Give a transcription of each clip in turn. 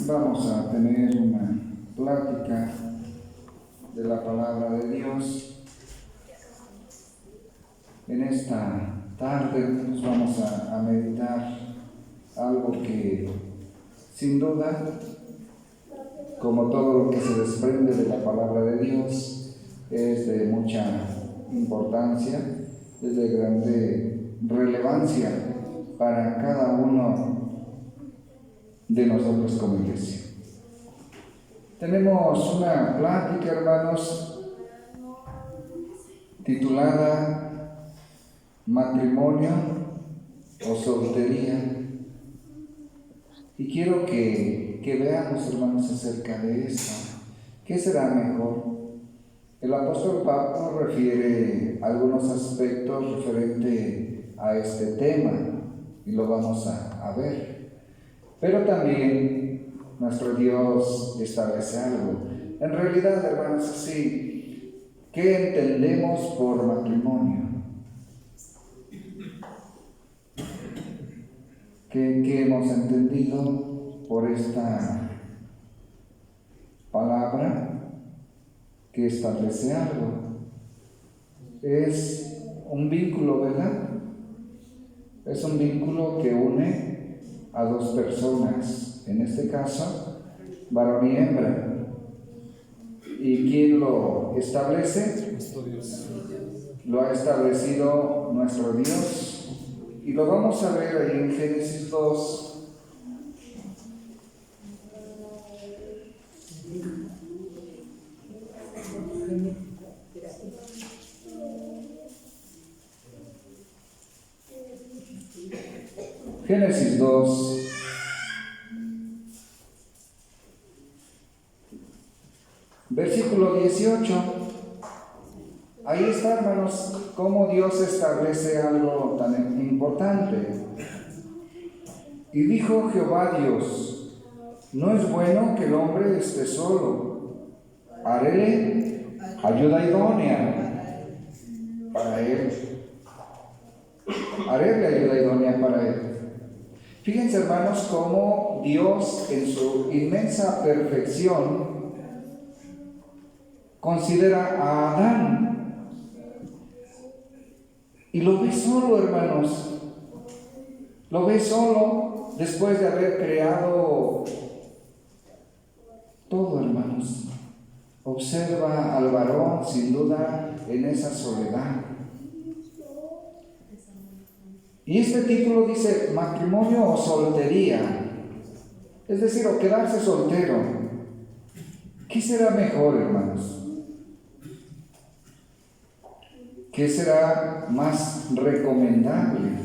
Vamos a tener una plática de la palabra de Dios. En esta tarde nos vamos a meditar algo que sin duda, como todo lo que se desprende de la palabra de Dios, es de mucha importancia, es de grande relevancia para cada uno de nosotros como iglesia. Tenemos una plática, hermanos, titulada Matrimonio o soltería. Y quiero que veamos, hermanos, acerca de esto. ¿Qué será mejor? El apóstol Pablo refiere algunos aspectos referentes a este tema y lo vamos a ver. Pero también nuestro Dios establece algo. En realidad, hermanos, así, ¿qué entendemos por matrimonio? ¿Qué hemos entendido por esta palabra que establece algo? Es un vínculo, ¿verdad? Es un vínculo que une a dos personas, en este caso, varón y hembra. ¿Y quién lo establece? Nuestro Dios. Lo ha establecido nuestro Dios. Y lo vamos a ver ahí en Génesis 2. Génesis 2, versículo 18. Ahí está, hermanos, cómo Dios establece algo tan importante. Y dijo Jehová Dios: no es bueno que el hombre esté solo. Haréle ayuda idónea para él. Haréle ayuda idónea para él. Fíjense, hermanos, cómo Dios en su inmensa perfección considera a Adán y lo ve solo, hermanos. Lo ve solo después de haber creado todo, hermanos. Observa al varón, sin duda, en esa soledad. Y este título dice matrimonio o soltería, es decir, o quedarse soltero. ¿Qué será mejor, hermanos? ¿Qué será más recomendable?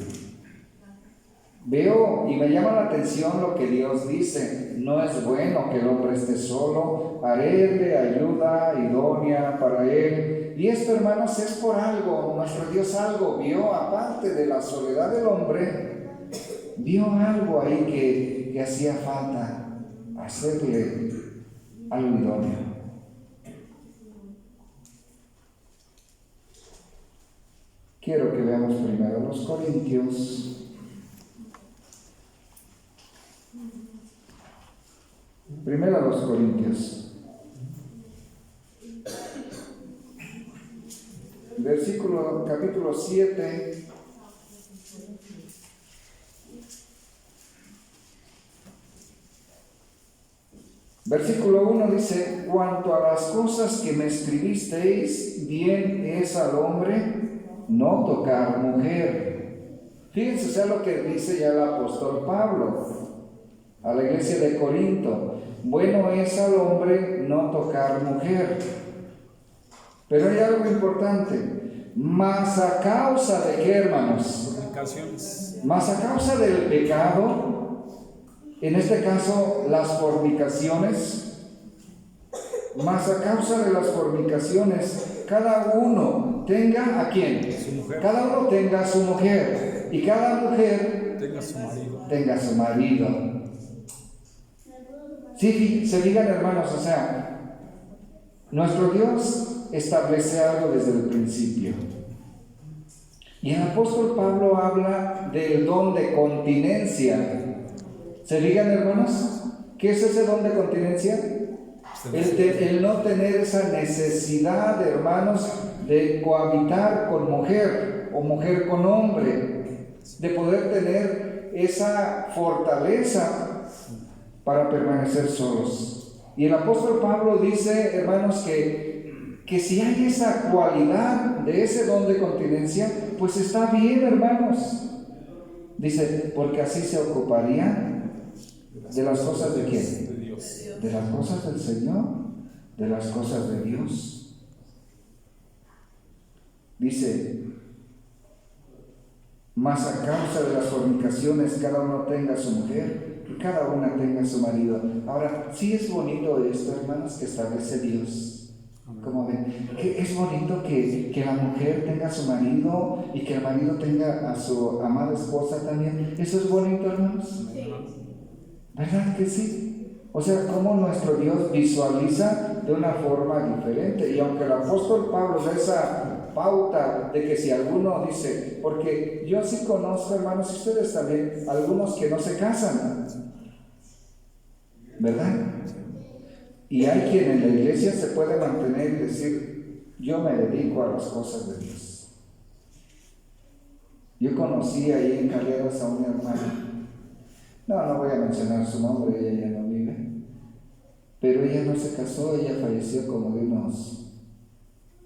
Veo y me llama la atención lo que Dios dice: no es bueno que el hombre esté solo, haréle ayuda idónea para él. Y esto, hermanos, es por algo. Nuestro Dios algo vio, aparte de la soledad del hombre, vio algo ahí que hacía falta, hacerle algo idóneo. Quiero que veamos primero los Corintios. Primero a los Corintios. Capítulo 7. Versículo 1 dice: cuanto a las cosas que me escribisteis, bien es al hombre no tocar mujer. Fíjense, o sea, lo que dice ya el apóstol Pablo a la iglesia de Corinto: bueno es al hombre no tocar mujer. Pero hay algo importante: mas a causa de qué, hermanos? Fornicaciones. Mas a causa del pecado, en este caso las fornicaciones, mas a causa de las fornicaciones, cada uno tenga ¿a quién? Su mujer. Cada uno tenga a su mujer, y cada mujer Tenga su marido. tenga a su marido. Sí, se digan, hermanos, o sea, nuestro Dios establece algo desde el principio. Y el apóstol Pablo habla del don de continencia. ¿Se digan, hermanos? ¿Qué es ese don de continencia? El no tener esa necesidad, hermanos, de cohabitar con mujer o mujer con hombre, de poder tener esa fortaleza para permanecer solos. Y el apóstol Pablo dice, hermanos, que si hay esa cualidad de ese don de continencia, pues está bien, hermanos. Dice, porque así se ocuparía de las cosas de quién, de Dios. de las cosas del Señor, de las cosas de Dios. Dice, mas a causa de las fornicaciones cada uno tenga su mujer y cada una tenga su marido. Ahora, sí es bonito esto, hermanos, que establece Dios. Como ven, que es bonito que la mujer tenga a su marido y que el marido tenga a su amada esposa también. Eso es bonito, hermanos. ¿Verdad que sí? O sea, cómo nuestro Dios visualiza de una forma diferente. Y aunque el apóstol Pablo da esa pauta de que si alguno dice, porque yo sí conozco, hermanos, y ustedes también, algunos que no se casan, ¿verdad? Y hay quien en la iglesia se puede mantener y decir, yo me dedico a las cosas de Dios. Yo conocí ahí en Carreras a una hermana, no voy a mencionar su nombre, ella ya no vive, pero ella no se casó, ella falleció como de unos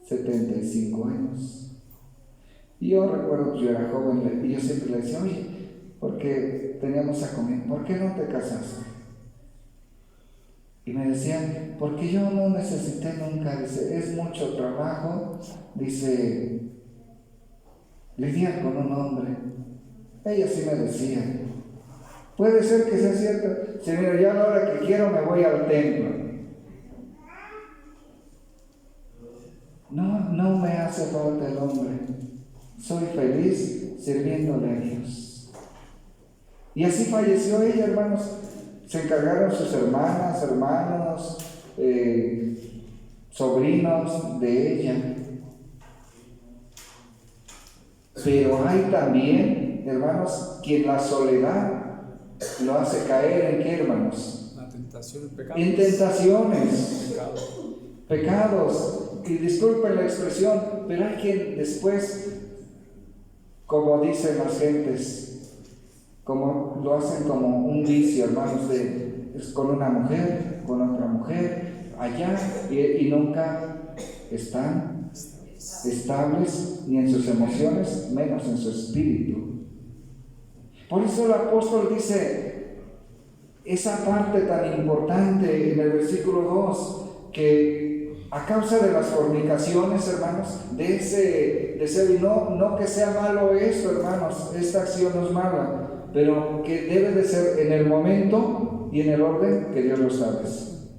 75 años. Y yo recuerdo que yo era joven y yo siempre le decía, oye, porque teníamos a comer, ¿por qué no te casaste? Y me decían, porque yo no necesité nunca, dice, es mucho trabajo, dice, lidiar con un hombre. Ella sí me decía, puede ser que sea cierto, si mira, ya a la hora que quiero me voy al templo. No me hace falta el hombre, soy feliz sirviéndole a Dios. Y así falleció ella, hermanos. Se encargaron sus hermanas, hermanos, sobrinos de ella. Pero hay también, hermanos, quien la soledad lo hace caer en qué, hermanos? La tentación, el pecado. En tentaciones, pecados. Y disculpen la expresión, pero hay quien después, como dicen las gentes, como lo hacen como un vicio, hermanos, es con una mujer, con otra mujer, allá, y nunca están estables ni en sus emociones, menos en su espíritu. Por eso el apóstol dice esa parte tan importante en el versículo 2, que a causa de las fornicaciones, hermanos, de ese deseo, y no que sea malo esto, hermanos, esta acción no es mala, pero que debe de ser en el momento y en el orden que Dios lo establece.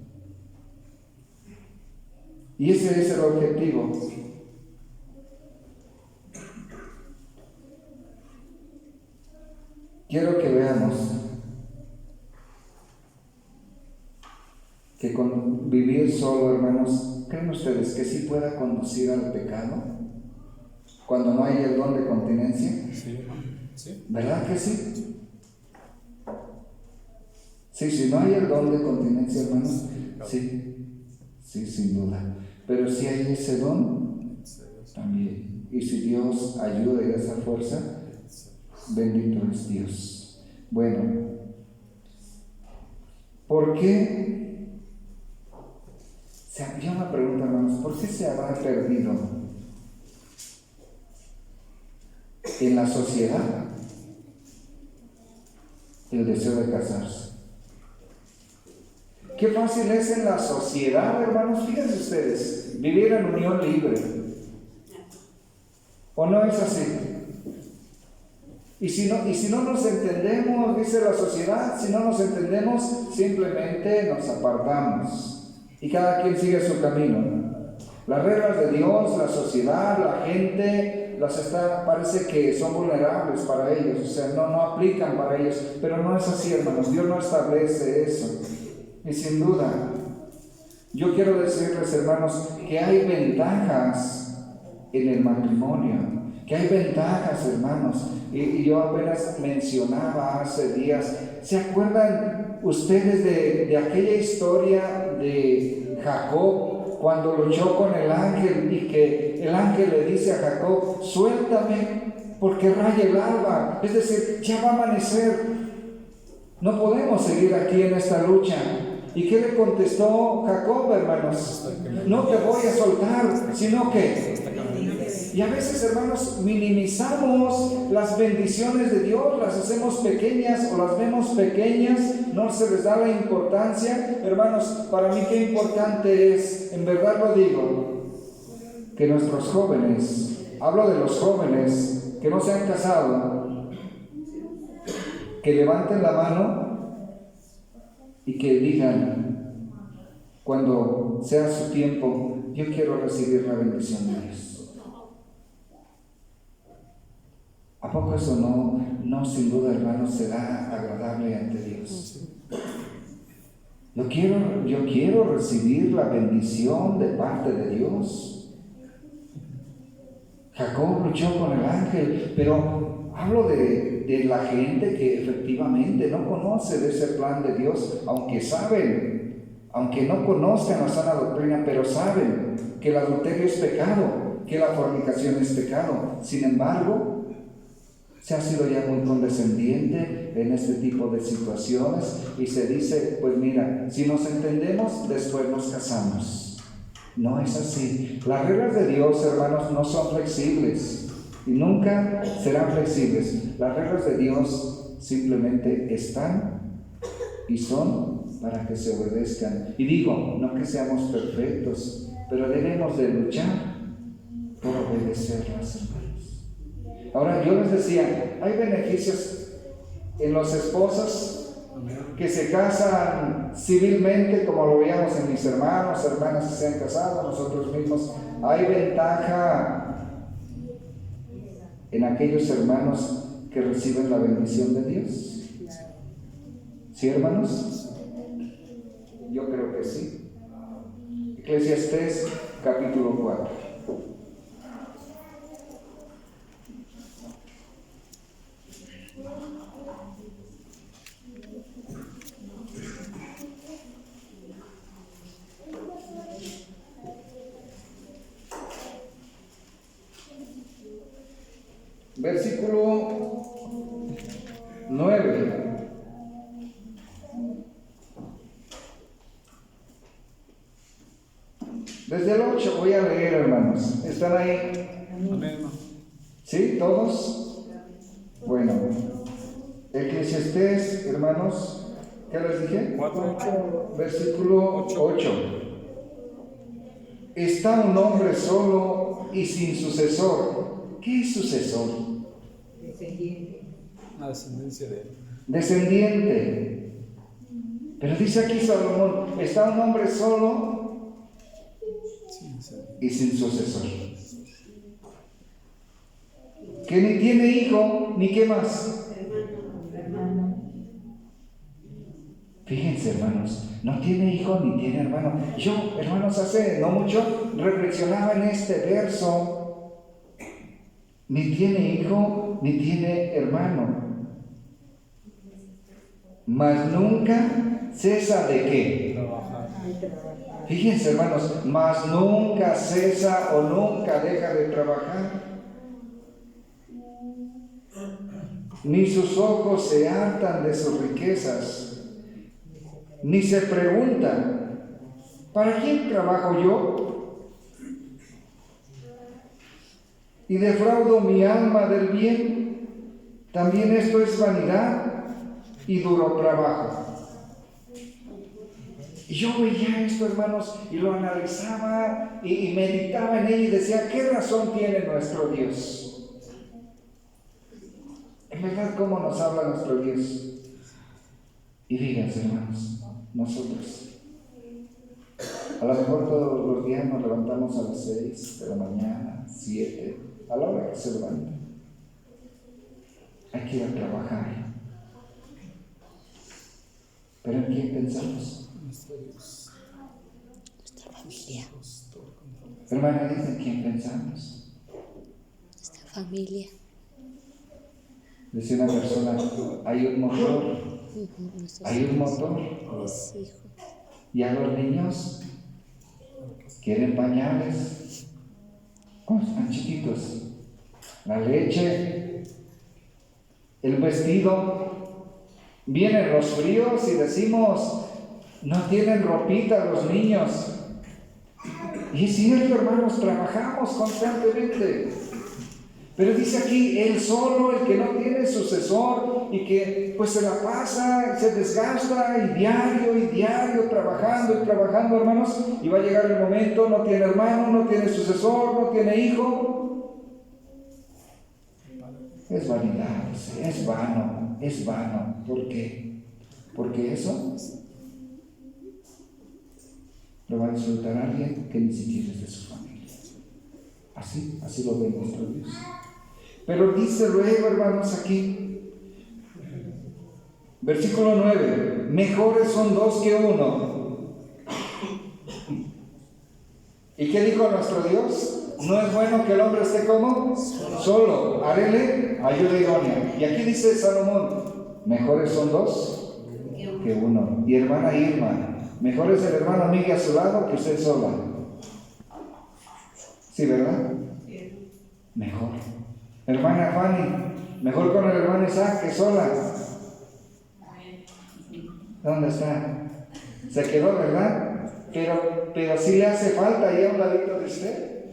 Y ese es el objetivo. Quiero que veamos que con vivir solo, hermanos, ¿creen ustedes que sí pueda conducir al pecado cuando no hay el don de continencia? Sí, sí. ¿Verdad que sí? Sí, si no hay el don de continencia, hermanos, sí, sin duda. Pero si hay ese don, también. Y si Dios ayuda y da esa fuerza, bendito es Dios. Bueno, ¿por qué? Yo me pregunto, hermanos, ¿por qué se habrá perdido en la sociedad el deseo de casarse? Qué fácil es en la sociedad, hermanos, fíjense ustedes, vivir en unión libre. ¿O no es así? Y si no nos entendemos, dice la sociedad, si no nos entendemos, simplemente nos apartamos y cada quien sigue su camino. Las reglas de Dios, la sociedad, la gente, parece que son vulnerables para ellos, o sea, no aplican para ellos, pero no es así, hermanos. Dios no establece eso. Y sin duda, yo quiero decirles, hermanos, que hay ventajas en el matrimonio, que hay ventajas, hermanos. Y yo apenas mencionaba hace días, ¿Se acuerdan ustedes de aquella historia de Jacob cuando luchó con el ángel y que el ángel le dice a Jacob, suéltame porque raya el alba? Es decir, ya va a amanecer, no podemos seguir aquí en esta lucha. ¿Y qué le contestó Jacob, hermanos? No te voy a soltar, sino que... Y a veces, hermanos, minimizamos las bendiciones de Dios, las hacemos pequeñas o las vemos pequeñas, no se les da la importancia. Hermanos, para mí qué importante es, en verdad lo digo, que nuestros jóvenes, hablo de los jóvenes que no se han casado, que levanten la mano y que digan, cuando sea su tiempo, yo quiero recibir la bendición de Dios. ¿A poco eso no sin duda, hermanos, será agradable ante Dios? Yo quiero recibir la bendición de parte de Dios. Jacob luchó con el ángel, pero hablo de la gente que efectivamente no conoce de ese plan de Dios, aunque saben, aunque no conozcan la sana doctrina, pero saben que el adulterio es pecado, que la fornicación es pecado. Sin embargo, se ha sido ya muy condescendiente en este tipo de situaciones y se dice, pues mira, si nos entendemos, después nos casamos. No es así. Las reglas de Dios, hermanos, no son flexibles y nunca serán flexibles. Las reglas de Dios simplemente están y son para que se obedezcan. Y digo, no que seamos perfectos, pero debemos de luchar por obedecerlas, hermanos. Ahora, yo les decía, hay beneficios en los esposos que se casan civilmente, como lo veíamos en mis hermanos, hermanas que se han casado, nosotros mismos. Hay ventaja en aquellos hermanos que reciben la bendición de Dios. ¿Sí, hermanos? Yo creo que sí. Eclesiastés, capítulo 4. Versículo 9. Desde el 8 voy a leer, hermanos. ¿Están ahí? Amén. ¿Sí? ¿Todos? Bueno. Eclesiastés, hermanos, ¿qué les dije? 4:8. Versículo 8. Está un hombre solo y sin sucesor. ¿Qué es sucesor? Descendiente. La descendencia de él. Descendiente. Pero dice aquí Salomón, está un hombre solo y sin sucesor. Que ni tiene hijo, ni qué más. Fíjense, hermanos, no tiene hijo ni tiene hermano. Yo, hermanos, hace no mucho reflexionaba en este verso. Ni tiene hijo, ni tiene hermano. Mas nunca cesa de qué. Trabajar. Fíjense, hermanos, mas nunca cesa o nunca deja de trabajar. Ni sus ojos se hartan de sus riquezas, ni se pregunta, ¿para quién trabajo yo? Y defraudo mi alma del bien. También esto es vanidad y duro trabajo. Y yo veía esto, hermanos, y lo analizaba y meditaba en ello y decía, ¿qué razón tiene nuestro Dios? En verdad, ¿cómo nos habla nuestro Dios? Y fíjense, hermanos, nosotros, a lo mejor todos los días nos levantamos a las 6 de la mañana, 7, a la hora que se levanta. Hay que ir a trabajar. ¿Pero en quién pensamos? Nuestro Dios. Nuestra familia. Hermana, ¿en quién pensamos? Nuestra familia. Decía una persona, hay un motor, hay un motor. Y a los niños quieren pañales, cuando están chiquitos, la leche, el vestido. Vienen los fríos y decimos, no tienen ropita los niños. Y es cierto, hermanos, trabajamos constantemente. Pero dice aquí, él solo, el que no tiene sucesor y que pues se la pasa, se desgasta y diario, trabajando y trabajando, hermanos, y va a llegar el momento, no tiene hermano, no tiene sucesor, no tiene hijo. Es vanidad, es vano. ¿Por qué? Porque eso lo va a disfrutar alguien que ni siquiera es de su familia. Así lo ve nuestro Dios. Pero dice luego, hermanos, aquí, versículo 9, mejores son dos que uno. ¿Y qué dijo nuestro Dios? No es bueno que el hombre esté como solo. Hárenle ayuda idónea. Y aquí dice Salomón, mejores son dos que uno. Y hermana Irma, mejor es el hermano Miguel a su lado que usted sola. ¿Sí, verdad? Mejor. Hermana Fanny, mejor con el hermano Isaac que sola. ¿Dónde está? Se quedó, ¿verdad? Pero sí le hace falta ahí a un ladito de usted.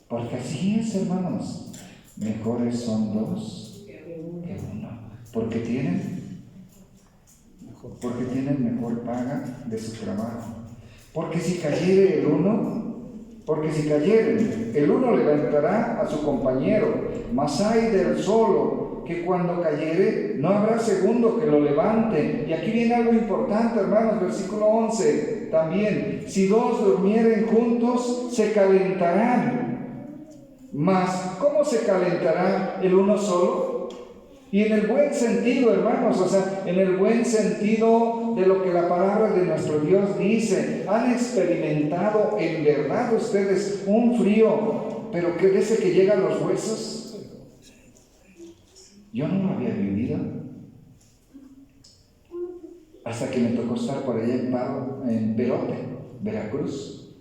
Porque así es, hermanos. Mejores son dos que uno. Porque tienen mejor paga de su trabajo. Porque si cayere el uno levantará a su compañero, mas hay del solo, que cuando cayere no habrá segundo que lo levante. Y aquí viene algo importante, hermanos, versículo 11 también, si dos durmieren juntos, se calentarán, mas ¿cómo se calentará el uno solo? Y en el buen sentido, hermanos, o sea, en el buen sentido de lo que la palabra de nuestro Dios dice. ¿Han experimentado en verdad ustedes un frío, pero que desde que llega a los huesos? Yo no lo había vivido hasta que me tocó estar por allá en Perote, Veracruz.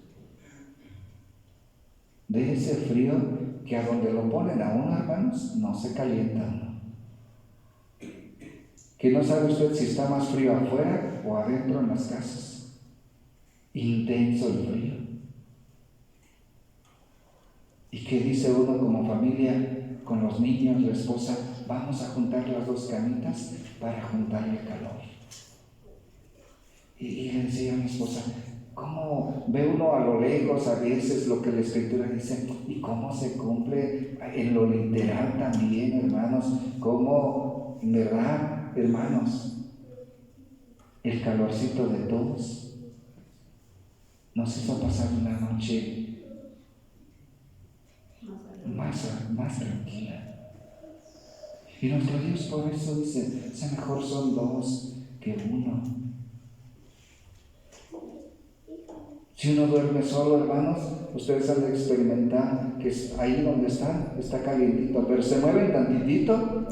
De ese frío que a donde lo ponen a uno, hermanos, no se calienta uno. Que no sabe usted si está más frío afuera o adentro en las casas. Intenso el frío. ¿Y qué dice uno como familia, con los niños, la esposa? Vamos a juntar las dos camitas para juntarle calor. Y le decía a mi esposa, ¿cómo ve uno a lo lejos a veces lo que la Escritura dice? ¿Y cómo se cumple en lo literal también, hermanos? ¿Cómo, en verdad, hermanos, el calorcito de todos nos hizo pasar una noche más tranquila? Y nuestro Dios por eso dice, mejor son dos que uno. Si uno duerme solo, hermanos, ustedes han de experimentar que ahí donde están, está calientito, pero se mueven tantitito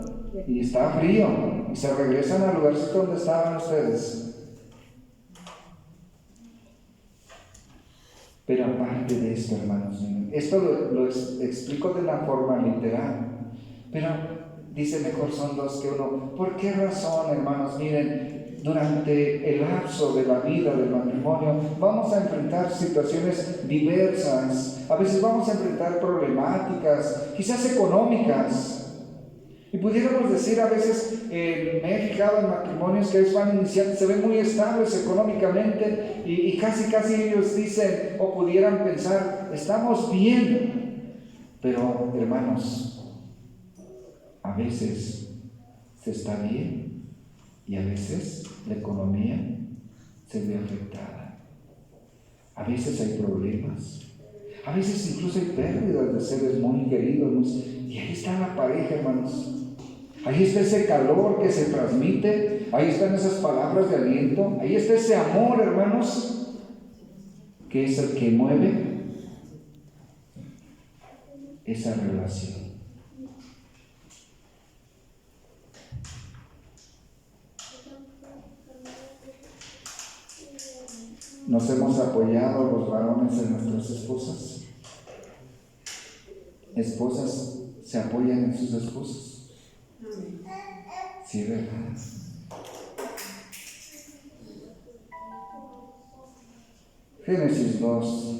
y está frío, y se regresan al lugarcito donde estaban ustedes. Pero aparte de esto, hermanos, esto lo explico de una forma literal, pero dice mejor son dos que uno. ¿Por qué razón, hermanos? Miren, durante el lapso de la vida del matrimonio vamos a enfrentar situaciones diversas, a veces vamos a enfrentar problemáticas, quizás económicas. Y pudiéramos decir a veces, me he fijado en matrimonios que van iniciando, se ven muy estables económicamente y casi ellos dicen o pudieran pensar, estamos bien. Pero hermanos, a veces se está bien y a veces la economía se ve afectada. A veces hay problemas. A veces incluso hay pérdidas de seres muy queridos. Y ahí está la pareja, hermanos. Ahí está ese calor que se transmite. Ahí están esas palabras de aliento. Ahí está ese amor, hermanos, que es el que mueve esa relación. ¿Nos hemos apoyado los varones en nuestras esposas? ¿Esposas se apoyan en sus esposos? Sí, ¿verdad? Génesis 2.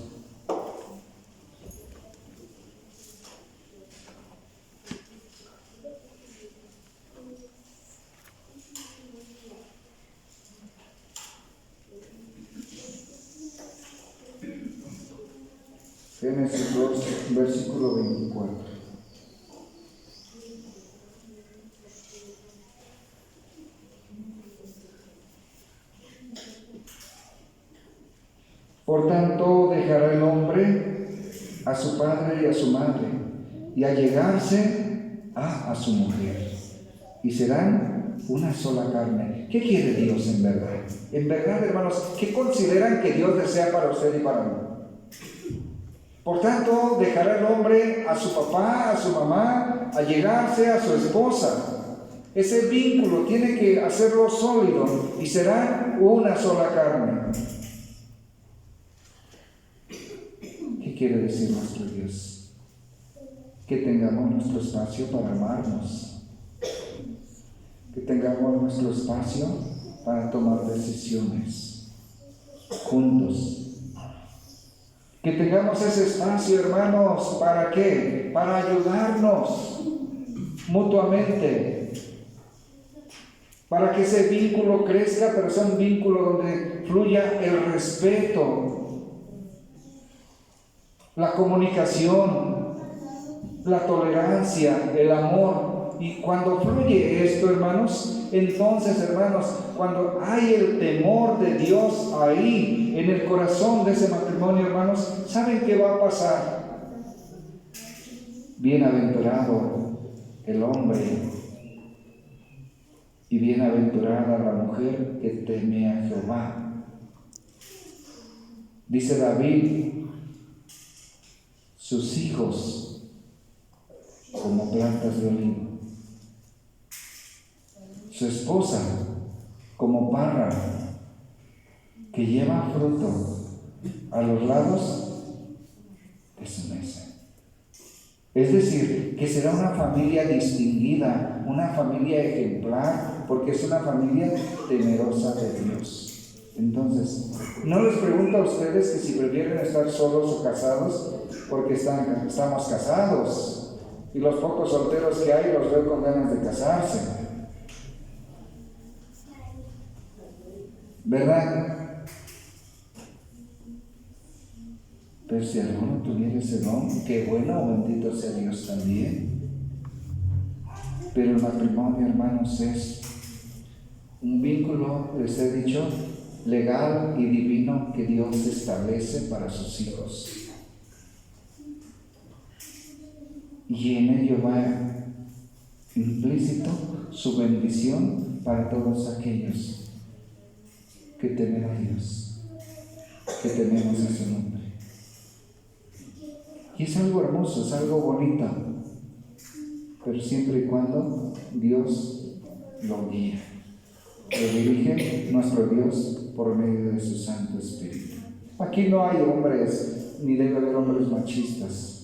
Génesis 2, versículo 24. Por tanto, dejará el hombre a su padre y a su madre, y allegarse a su mujer, y serán una sola carne. ¿Qué quiere Dios en verdad? En verdad, hermanos, ¿qué consideran que Dios desea para usted y para mí? Por tanto, dejará el hombre a su papá, a su mamá, allegarse a su esposa. Ese vínculo tiene que hacerlo sólido y será una sola carne. ¿Qué quiere decir nuestro Dios? Que tengamos nuestro espacio para amarnos, que tengamos nuestro espacio para tomar decisiones juntos, que tengamos ese espacio, hermanos, ¿para qué? Para ayudarnos mutuamente, para que ese vínculo crezca, pero sea un vínculo donde fluya el respeto, la comunicación, la tolerancia, el amor. Y cuando fluye esto, hermanos, entonces, hermanos, cuando hay el temor de Dios ahí en el corazón de ese matrimonio, hermanos, ¿saben qué va a pasar? Bienaventurado el hombre y bienaventurada la mujer que teme a Jehová. Dice David, sus hijos como plantas de olivo, su esposa como parra que lleva fruto a los lados de su mesa. Es decir, que será una familia distinguida, una familia ejemplar, porque es una familia temerosa de Dios. Entonces, no les pregunto a ustedes que si prefieren estar solos o casados, porque estamos casados, y los pocos solteros que hay los veo con ganas de casarse, ¿verdad? Pero si alguno tuviera ese don, qué bueno, bendito sea Dios también. Pero el matrimonio, hermanos, es un vínculo, les he dicho, legal y divino que Dios establece para sus hijos. Y en ello va implícito su bendición para todos aquellos que temen a Dios, que tememos a su nombre. Y es algo hermoso, es algo bonito, pero siempre y cuando Dios lo guía, lo dirige nuestro Dios por medio de su Santo Espíritu. Aquí no hay hombres, ni debe haber hombres machistas,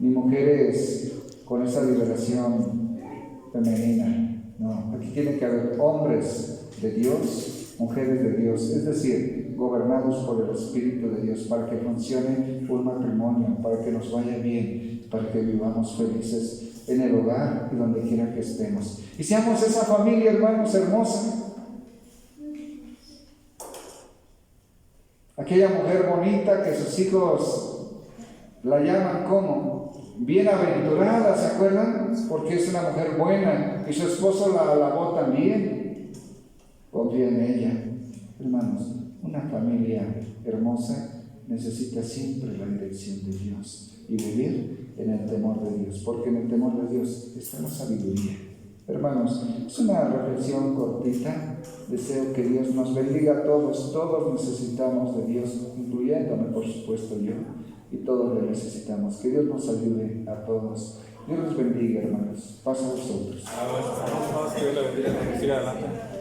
ni mujeres con esa liberación femenina. No, aquí tiene que haber hombres de Dios, mujeres de Dios, es decir, gobernados por el Espíritu de Dios, para que funcione un matrimonio, para que nos vaya bien, para que vivamos felices en el hogar y donde quiera que estemos. Y seamos esa familia, hermanos, hermosa. Aquella mujer bonita que sus hijos la llaman como bienaventurada, ¿se acuerdan? Porque es una mujer buena y su esposo la alabó también. Confía en ella. Hermanos, una familia hermosa necesita siempre la dirección de Dios y vivir en el temor de Dios, porque en el temor de Dios está la sabiduría. Hermanos, es una reflexión cortita. Deseo que Dios nos bendiga a todos. Todos necesitamos de Dios, incluyéndome, por supuesto, yo. Y todos le necesitamos. Que Dios nos ayude a todos. Dios los bendiga, hermanos. Paz a vosotros. Que Dios la bendiga. Siga adelante.